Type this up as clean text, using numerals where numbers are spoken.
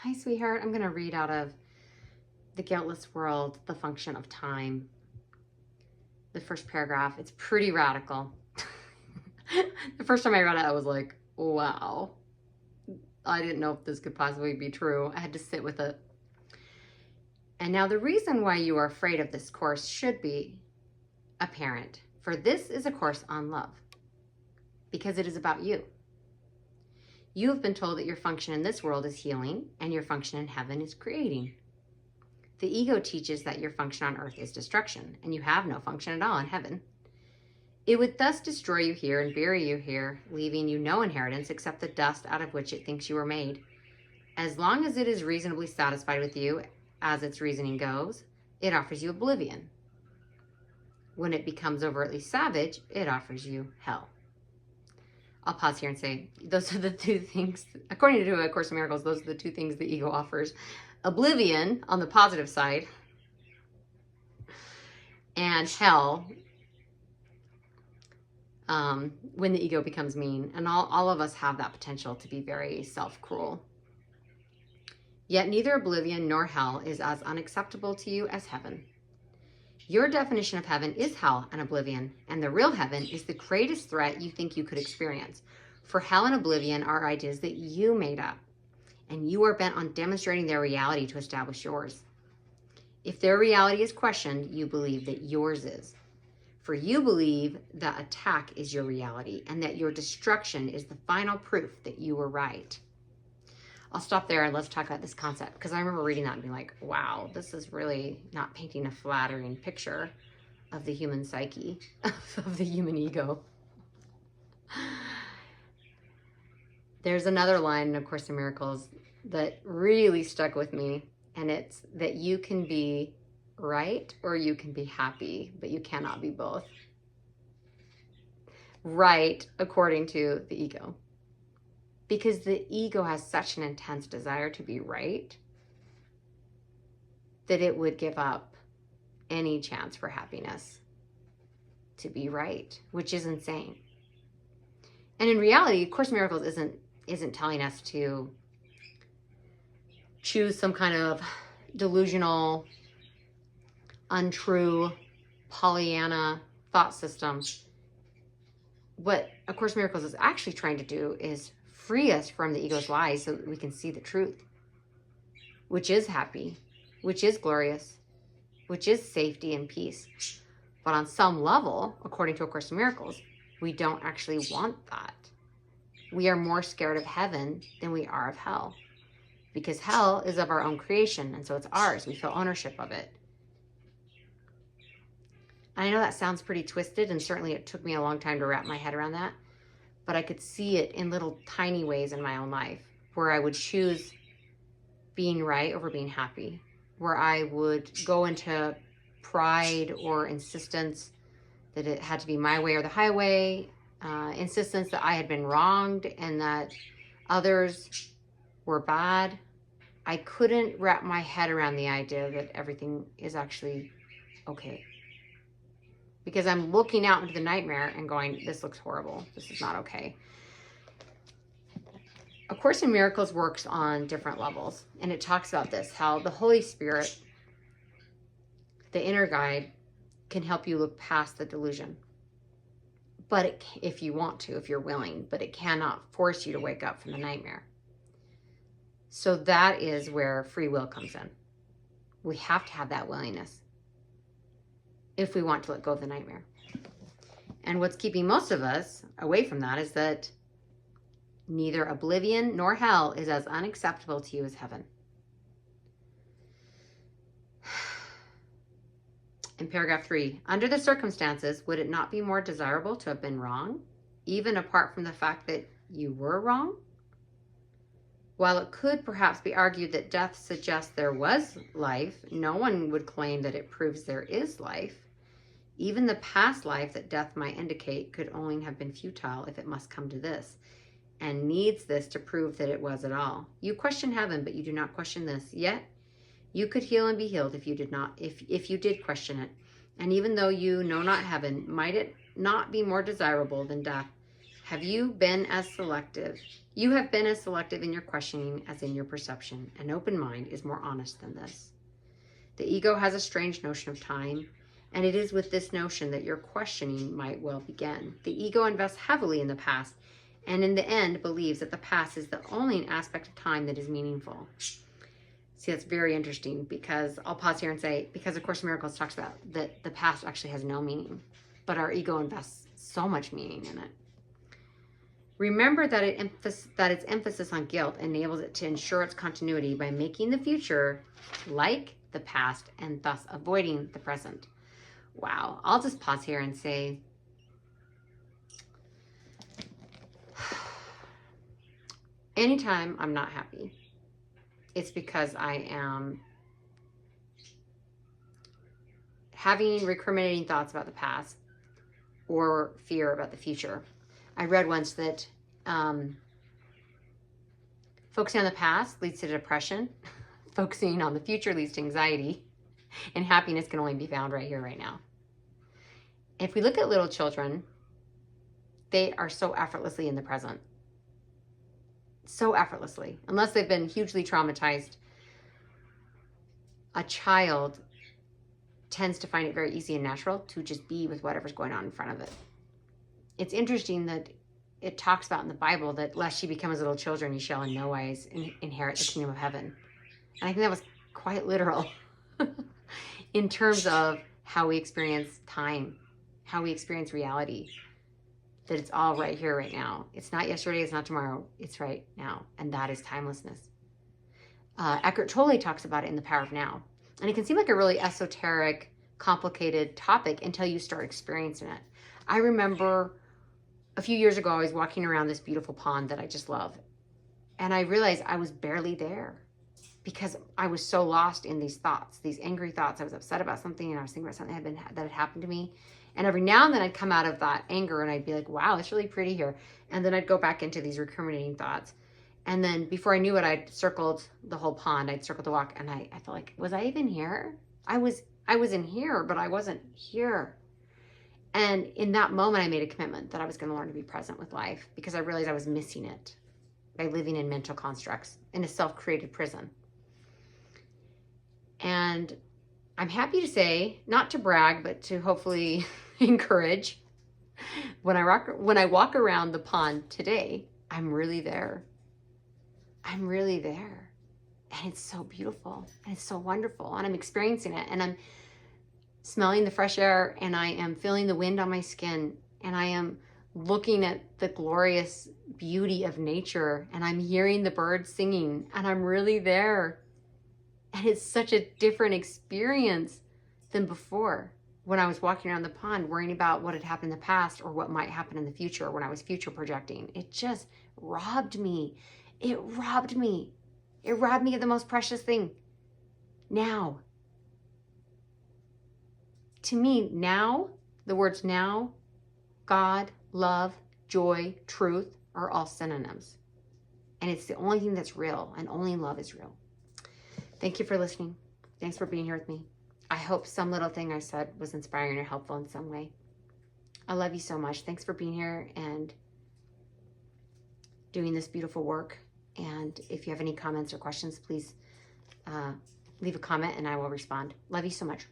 Hi, sweetheart. I'm going to read out of The Guiltless World, The Function of Time. The first paragraph. It's pretty radical. The first time I read it, I was like, wow. I didn't know if this could possibly be true. I had to sit with it. And now the reason why you are afraid of this course should be apparent. For this is a course on love. Because it is about you. You have been told that your function in this world is healing and your function in heaven is creating. The ego teaches that your function on earth is destruction and you have no function at all in heaven. It would thus destroy you here and bury you here, leaving you no inheritance except the dust out of which it thinks you were made. As long as it is reasonably satisfied with you, as its reasoning goes, it offers you oblivion. When it becomes overtly savage, it offers you hell. I'll pause here and say, those are the two things, according to A Course in Miracles, those are the two things the ego offers. Oblivion on the positive side, and hell when the ego becomes mean. And all of us have that potential to be very self-cruel. Yet neither oblivion nor hell is as unacceptable to you as heaven. Your definition of heaven is hell and oblivion, and the real heaven is the greatest threat you think you could experience. For hell and oblivion are ideas that you made up, and you are bent on demonstrating their reality to establish yours. If their reality is questioned, you believe that yours is. For you believe that attack is your reality, and that your destruction is the final proof that you were right. I'll stop there and let's talk about this concept, because I remember reading that and being like, wow, this is really not painting a flattering picture of the human psyche, of the human ego. There's another line in A Course in Miracles that really stuck with me, and it's that you can be right or you can be happy, but you cannot be both. Right, according to the ego. Because the ego has such an intense desire to be right that it would give up any chance for happiness to be right, which is insane. And in reality, A Course in Miracles isn't telling us to choose some kind of delusional, untrue, Pollyanna thought system. What A Course in Miracles is actually trying to do is free us from the ego's lies so that we can see the truth, which is happy, which is glorious, which is safety and peace. But on some level, according to A Course in Miracles, we don't actually want that. We are more scared of heaven than we are of hell, because hell is of our own creation, and so it's ours. We feel ownership of it. And I know that sounds pretty twisted, and certainly it took me a long time to wrap my head around that. But I could see it in little tiny ways in my own life where I would choose being right over being happy, where I would go into pride or insistence that it had to be my way or the highway, insistence that I had been wronged and that others were bad. I couldn't wrap my head around the idea that everything is actually okay. Because I'm looking out into the nightmare and going, this looks horrible. This is not okay. A Course in Miracles works on different levels. And it talks about this, how the Holy Spirit, the inner guide, can help you look past the delusion. But if you want to, if you're willing, but it cannot force you to wake up from the nightmare. So that is where free will comes in. We have to have that willingness if we want to let go of the nightmare. And what's keeping most of us away from that is that neither oblivion nor hell is as unacceptable to you as heaven. In paragraph 3, under the circumstances, would it not be more desirable to have been wrong, even apart from the fact that you were wrong? While it could perhaps be argued that death suggests there was life, no one would claim that it proves there is life. Even the past life that death might indicate could only have been futile if it must come to this, and needs this to prove that it was at all. You question heaven, but you do not question this. Yet, you could heal and be healed if you did not, if you did question it. And even though you know not heaven, might it not be more desirable than death? Have you been as selective? You have been as selective in your questioning as in your perception. An open mind is more honest than this. The ego has a strange notion of time, and it is with this notion that your questioning might well begin. The ego invests heavily in the past, and in the end believes that the past is the only aspect of time that is meaningful. See, that's very interesting, because I'll pause here and say, because A Course in Miracles talks about that the past actually has no meaning, but our ego invests so much meaning in it. Remember that its emphasis on guilt enables it to ensure its continuity by making the future like the past and thus avoiding the present. Wow. I'll just pause here and say, anytime I'm not happy, it's because I am having recriminating thoughts about the past or fear about the future. I read once that focusing on the past leads to depression, focusing on the future leads to anxiety, and happiness can only be found right here, right now. If we look at little children, they are so effortlessly in the present. So effortlessly. Unless they've been hugely traumatized, a child tends to find it very easy and natural to just be with whatever's going on in front of it. It's interesting that it talks about in the Bible that lest ye become as little children, ye shall in no wise inherit the kingdom of heaven. And I think that was quite literal in terms of how we experience time, how we experience reality, that it's all right here, right now. It's not yesterday, it's not tomorrow, it's right now. And that is timelessness. Eckhart Tolle talks about it in The Power of Now. And it can seem like a really esoteric, complicated topic until you start experiencing it. I remember a few years ago, I was walking around this beautiful pond that I just love. And I realized I was barely there because I was so lost in these thoughts, these angry thoughts. I was upset about something, and I was thinking about something that had happened to me. And every now and then I'd come out of that anger and I'd be like, wow, it's really pretty here. And then I'd go back into these recriminating thoughts. And then before I knew it, I'd circled the whole pond. I'd circled the walk, and I felt like, was I even here? I was in here, but I wasn't here. And in that moment, I made a commitment that I was going to learn to be present with life, because I realized I was missing it by living in mental constructs in a self-created prison. And I'm happy to say, not to brag, but to hopefully encourage, when I walk around the pond today, I'm really there. I'm really there. And it's so beautiful, and it's so wonderful, and I'm experiencing it, and I'm smelling the fresh air, and I am feeling the wind on my skin, and I am looking at the glorious beauty of nature, and I'm hearing the birds singing, and I'm really there. And it's such a different experience than before, when I was walking around the pond worrying about what had happened in the past or what might happen in the future, when I was future projecting. It just robbed me. It robbed me. It robbed me of the most precious thing. Now. To me, now, the words now, God, love, joy, truth are all synonyms. And it's the only thing that's real, and only love is real. Thank you for listening. Thanks for being here with me. I hope some little thing I said was inspiring or helpful in some way. I love you so much. Thanks for being here and doing this beautiful work. And if you have any comments or questions, please leave a comment and I will respond. Love you so much.